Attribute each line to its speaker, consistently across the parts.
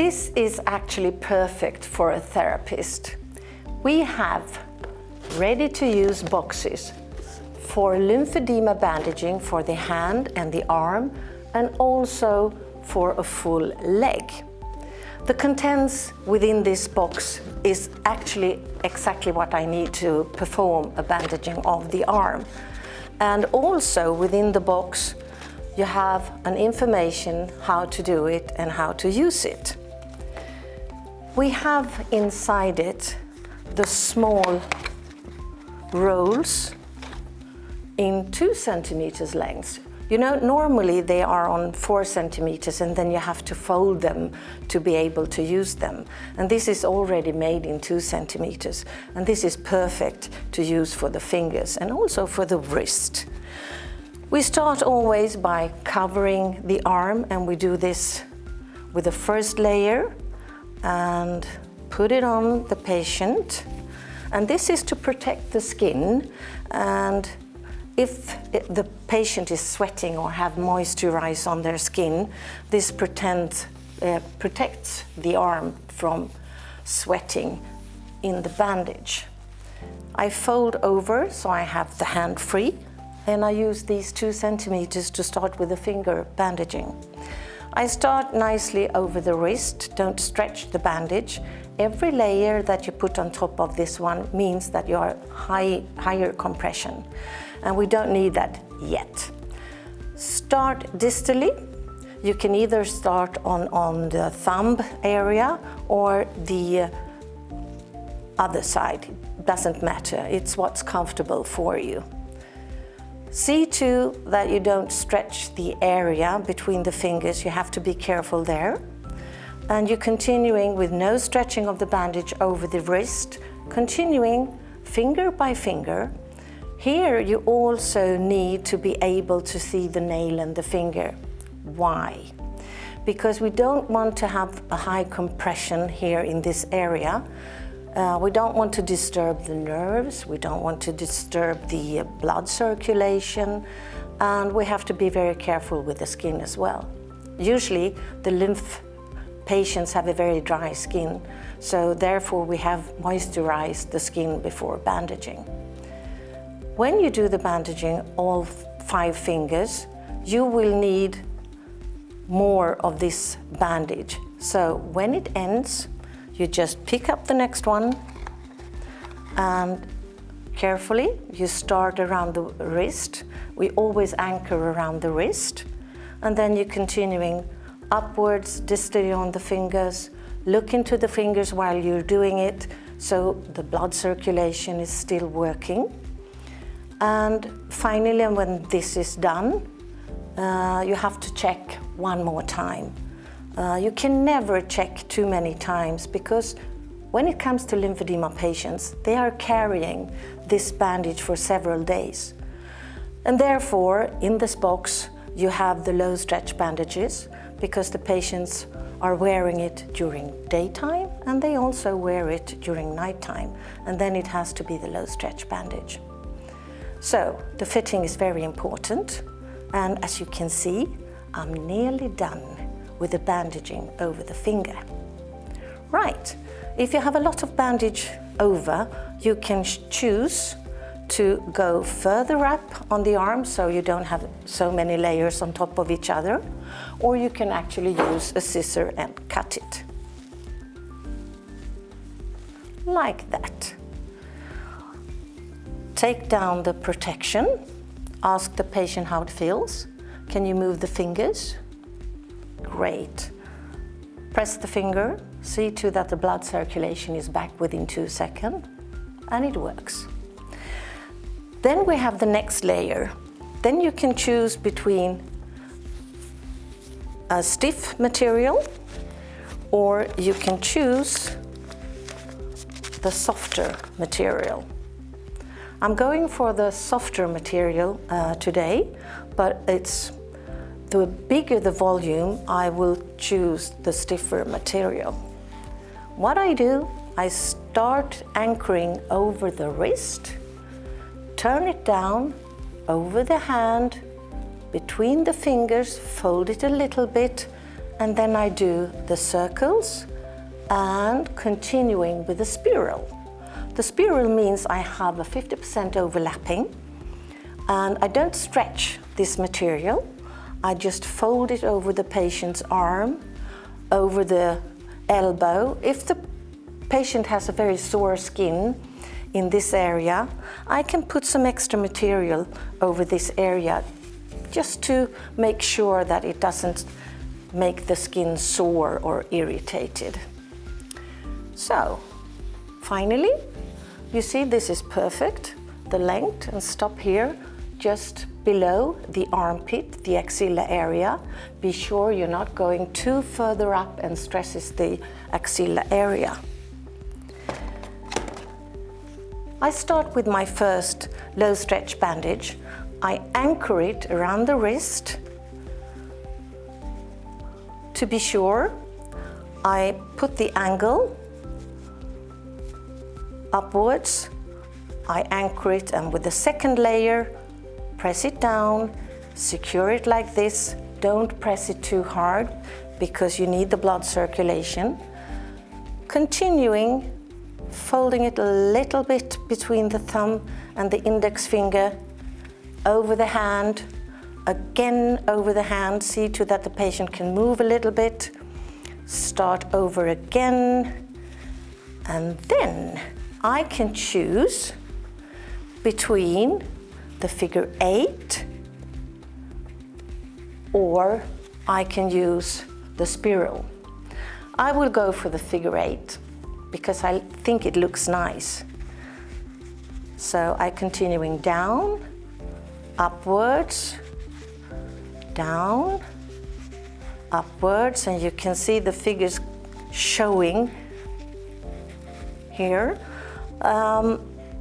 Speaker 1: This is actually perfect for a therapist. We have ready-to-use boxes for lymphedema bandaging for the hand and the arm, and also for a full leg. The contents within this box is actually exactly what I need to perform a bandaging of the arm. And also within the box you have an information how to do it and how to use it. We have inside it the small rolls in 2 centimeters length. You know, normally they are on 4 centimeters and then you have to fold them to be able to use them. And this is already made in 2 centimeters. And this is perfect to use for the fingers and also for the wrist. We start always by covering the arm, and we do this with the first layer and put it on the patient. And this is to protect the skin, and if the patient is sweating or have moisturize on their skin, this protects the arm from sweating in the bandage. I fold over so I have the hand free, and I use these 2 centimeters to start with the finger bandaging. I start nicely over the wrist, don't stretch the bandage. Every layer that you put on top of this one means that you are higher compression, and we don't need that yet. Start distally. You can either start on the thumb area or the other side. Doesn't matter, it's what's comfortable for you. See too that you don't stretch the area between the fingers. You have to be careful there. And you're continuing with no stretching of the bandage over the wrist, continuing finger by finger. Here you also need to be able to see the nail and the finger. Why? Because we don't want to have a high compression here in this area. We don't want to disturb the nerves, we don't want to disturb the blood circulation, and we have to be very careful with the skin as well. Usually the lymph patients have a very dry skin, so therefore we have moisturized the skin before bandaging. When you do the bandaging, all 5 fingers, you will need more of this bandage. So when it ends, you just pick up the next one and carefully you start around the wrist. We always anchor around the wrist, and then you're continuing upwards, distally on the fingers. Look into the fingers while you're doing it so the blood circulation is still working. And finally, when this is done, you have to check one more time. You can never check too many times, because when it comes to lymphedema patients, they are carrying this bandage for several days. And therefore, in this box, you have the low stretch bandages, because the patients are wearing it during daytime and they also wear it during nighttime. And then it has to be the low stretch bandage. So the fitting is very important. And as you can see, I'm nearly done with the bandaging over the finger. Right, if you have a lot of bandage over, you can choose to go further up on the arm so you don't have so many layers on top of each other, or you can actually use a scissor and cut it. Like that. Take down the protection, ask the patient how it feels. Can you move the fingers? Great. Press the finger, see to that the blood circulation is back within 2 seconds, and it works. Then we have the next layer. Then you can choose between a stiff material, or you can choose the softer material. I'm going for the softer material today, but the bigger the volume, I will choose the stiffer material. What I do, I start anchoring over the wrist, turn it down over the hand, between the fingers, fold it a little bit, and then I do the circles and continuing with the spiral. The spiral means I have a 50% overlapping, and I don't stretch this material. I just fold it over the patient's arm, over the elbow. If the patient has a very sore skin in this area, I can put some extra material over this area just to make sure that it doesn't make the skin sore or irritated. So, finally, you see this is perfect, the length, and stop here just below the armpit, the axilla area. Be sure you're not going too further up and stresses the axilla area. I start with my first low stretch bandage. I anchor it around the wrist. To be sure, I put the angle upwards. I anchor it, and with the second layer, press it down, secure it like this. Don't press it too hard because you need the blood circulation. Continuing, folding it a little bit between the thumb and the index finger, over the hand, again over the hand. See to that the patient can move a little bit. Start over again, and then I can choose between the figure 8, or I can use the spiral. I will go for the figure 8 because I think it looks nice. So I'm continuing down, upwards, down, upwards, and you can see the figures showing here.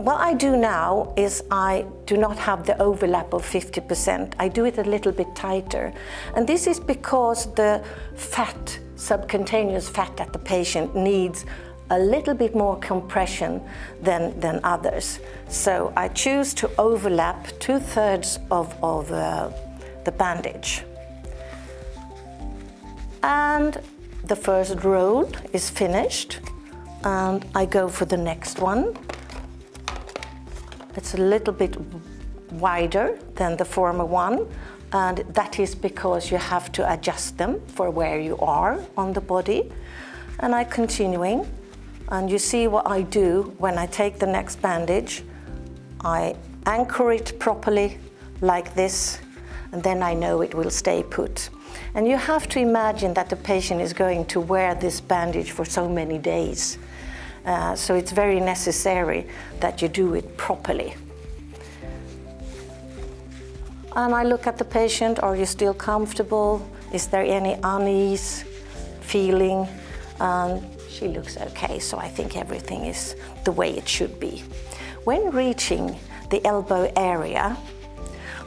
Speaker 1: What I do now is I do not have the overlap of 50%. I do it a little bit tighter. And this is because the fat, subcutaneous fat at the patient needs a little bit more compression than others. So I choose to overlap 2/3 of the bandage. And the first roll is finished, and I go for the next one. It's a little bit wider than the former one, and that is because you have to adjust them for where you are on the body. And I'm continuing, and you see what I do when I take the next bandage. I anchor it properly like this, and then I know it will stay put. And you have to imagine that the patient is going to wear this bandage for so many days. So it's very necessary that you do it properly. And I look at the patient, are you still comfortable? Is there any unease feeling? She looks okay, so I think everything is the way it should be. When reaching the elbow area,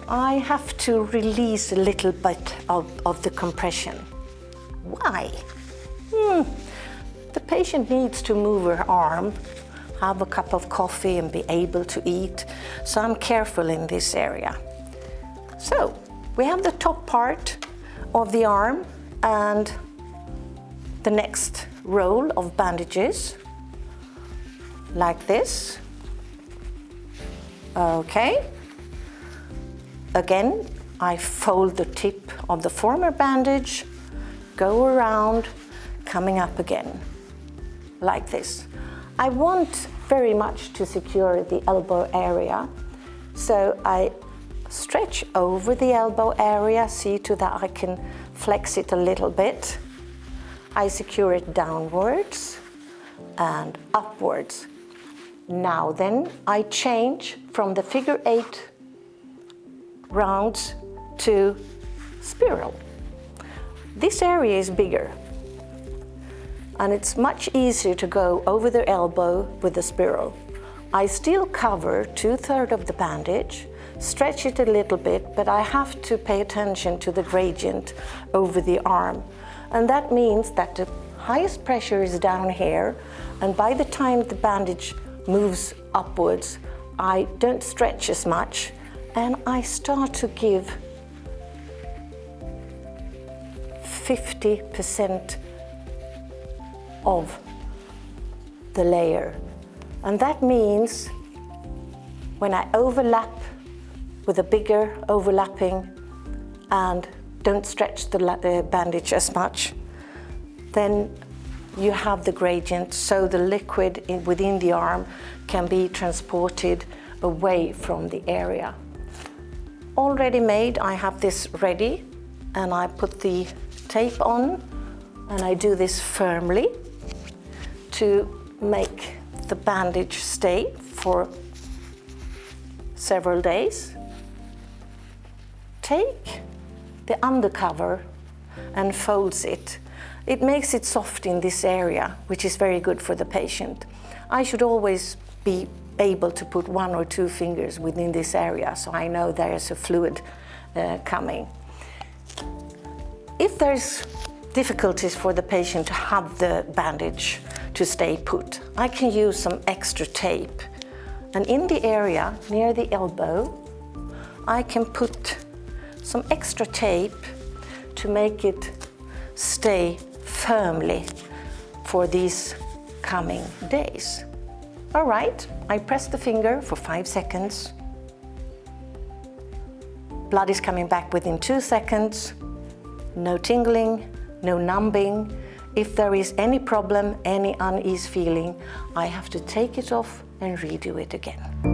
Speaker 1: I have to release a little bit of the compression. Why? The patient needs to move her arm, have a cup of coffee, and be able to eat. So I'm careful in this area. So we have the top part of the arm and the next roll of bandages, like this. Okay. Again, I fold the tip of the former bandage, go around, coming up again, like this. I want very much to secure the elbow area, so I stretch over the elbow area, see to that I can flex it a little bit. I secure it downwards and upwards. Now then, I change from the figure 8 rounds to spiral. This area is bigger, and it's much easier to go over the elbow with the spiral. I still cover 2/3 of the bandage, stretch it a little bit, but I have to pay attention to the gradient over the arm. And that means that the highest pressure is down here, and by the time the bandage moves upwards, I don't stretch as much, and I start to give 50% of the layer. And that means when I overlap with a bigger overlapping and don't stretch the bandage as much, then you have the gradient, so the liquid within the arm can be transported away from the area. Already made, I have this ready, and I put the tape on, and I do this firmly to make the bandage stay for several days. Take the undercover and folds it. It makes it soft in this area, which is very good for the patient. I should always be able to put 1 or 2 fingers within this area, so I know there is a fluid coming. If there's difficulties for the patient to have the bandage to stay put, I can use some extra tape. And in the area near the elbow, I can put some extra tape to make it stay firmly for these coming days. All right, I press the finger for 5 seconds. Blood is coming back within 2 seconds. No tingling, no numbing. If there is any problem, any unease feeling, I have to take it off and redo it again.